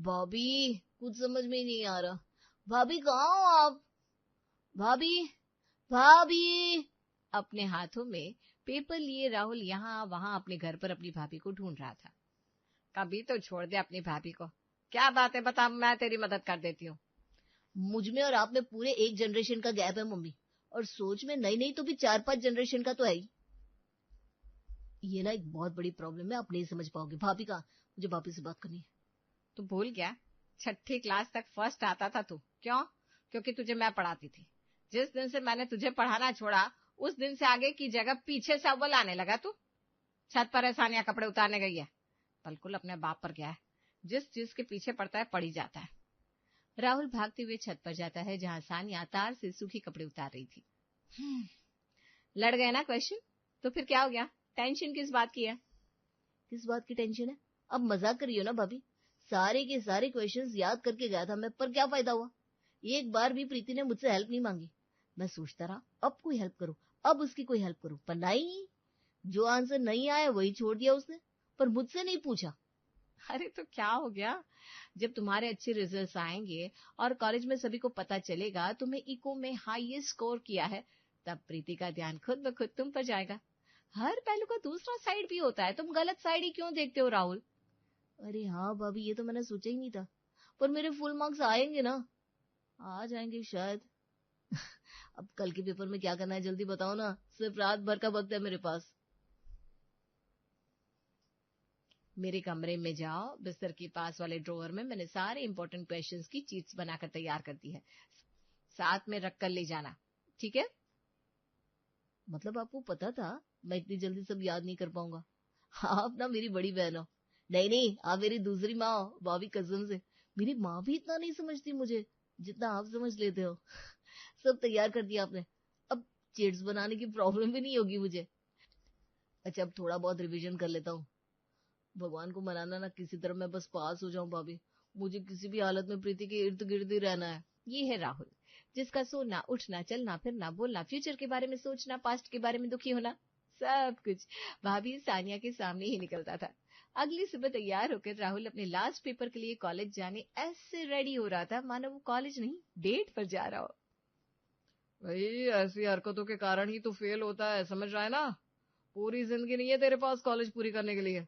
भाभी कुछ समझ में ही नहीं आ रहा। भाभी कहाँ हो आप? भाभी, भाभी। अपने हाथों में पेपर लिए राहुल यहाँ वहां अपने घर पर अपनी भाभी को ढूंढ रहा था। कभी तो छोड़ दे अपनी भाभी को। क्या बात है बता, मैं तेरी मदद कर देती हूँ। मुझ में और आप में पूरे एक जनरेशन का गैप है मम्मी, और सोच में नहीं नहीं तो भी 4-5 जनरेशन का तो है ही। ये ना एक बहुत बड़ी प्रॉब्लम है, आप नहीं समझ पाओगे। भाभी का, मुझे भाभी से बात करनी है। तू भूल गया? 6ठी क्लास तक फर्स्ट आता था तू। क्यों? क्योंकि तुझे मैं पढ़ाती थी। जिस दिन से मैंने तुझे पढ़ाना छोड़ा, उस दिन से आगे की जगह पीछे से अव्वल आने लगा तू। छत पर है सानिया, कपड़े उतारने गई है। बिल्कुल अपने बाप पर गया है। जिस चीज के पीछे पड़ता है पड़ ही जाता है। राहुल भागते हुए छत पर जाता है जहां सानिया तार से सूखे कपड़े उतार रही थी। लड़ गए ना क्वेश्चन? तो फिर क्या हो गया? टेंशन किस बात की है? किस बात की टेंशन है? अब मजाक करियो हो ना भाभी। सारे के सारे क्वेश्चंस याद करके गया था मैं, पर क्या फायदा हुआ? एक बार भी प्रीति ने मुझसे हेल्प नहीं मांगी। मैं सोचता रहा अब कोई हेल्प करूं, अब उसकी कोई हेल्प करूं, पर नहीं, जो आंसर नहीं आया वही छोड़ दिया उसने, पर मुझसे नहीं पूछा। अरे तो क्या हो गया? जब तुम्हारे अच्छे रिजल्ट्स आएंगे और कॉलेज में सभी को पता चलेगा तुम्हें इको में हाईएस्ट स्कोर किया है, तब प्रीति का ध्यान खुद ब खुद तुम पर जाएगा। हर पहलू का दूसरा साइड भी होता है, तुम गलत साइड ही क्यों देखते हो राहुल? अरे हाँ भाभी, ये तो मैंने सोचा ही नहीं था, पर मेरे फुल मार्क्स आएंगे ना? आ जाएंगे शायद। अब कल के पेपर में क्या करना है जल्दी बताओ ना, सिर्फ रात भर का वक्त है मेरे पास। मेरे कमरे में जाओ, बिस्तर के पास वाले ड्रॉअर में मैंने सारे इंपॉर्टेंट क्वेश्चंस की चीट्स बनाकर तैयार कर दी है, साथ में रख कर ले जाना, ठीक है? मतलब आपको पता था मैं इतनी जल्दी सब याद नहीं कर पाऊंगा? आप ना मेरी बड़ी बहन हो। नहीं नहीं, आप मेरी दूसरी माँ हो, भाभी कसम से। मेरी माँ भी इतना नहीं समझती मुझे जितना आप समझ लेते हो। सब तैयार कर दिया आपने, अब चिट्स बनाने की प्रॉब्लम भी नहीं होगी मुझे। अच्छा, अब थोड़ा बहुत रिवीजन कर लेता हूँ। भगवान को मनाना ना किसी तरह मैं बस पास हो जाऊं भाभी। मुझे किसी भी हालत में प्रीति के इर्द गिर्द ही रहना है। ये है राहुल, जिसका सोना उठना चलना फिरना बोलना, फ्यूचर के बारे में सोचना, पास्ट के बारे में दुखी होना, सब कुछ भाभी सानिया के सामने ही निकलता था। अगली सुबह तैयार होकर राहुल अपने लास्ट पेपर के लिए कॉलेज जाने ऐसे रेडी हो रहा था मानो वो कॉलेज नहीं डेट पर जा रहा हो। भाई ऐसी हरकतों के कारण ही तो फेल होता है, समझ रहा है ना? पूरी जिंदगी नहीं है तेरे पास कॉलेज पूरी करने के लिए।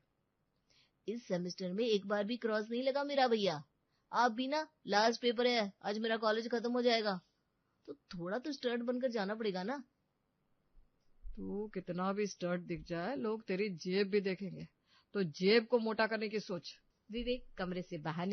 इस सेमेस्टर में एक बार भी क्रॉस नहीं लगा मेरा भैया। आप भी ना, लास्ट पेपर है आज, मेरा कॉलेज खत्म हो जाएगा, तो थोड़ा तो स्टर्ट बनकर जाना पड़ेगा ना। तू कितना भी स्टर्ट दिख जाए, लोग तेरी जेब भी देखेंगे, तो जेब को मोटा करने की सोच। विवेक कमरे से बाहर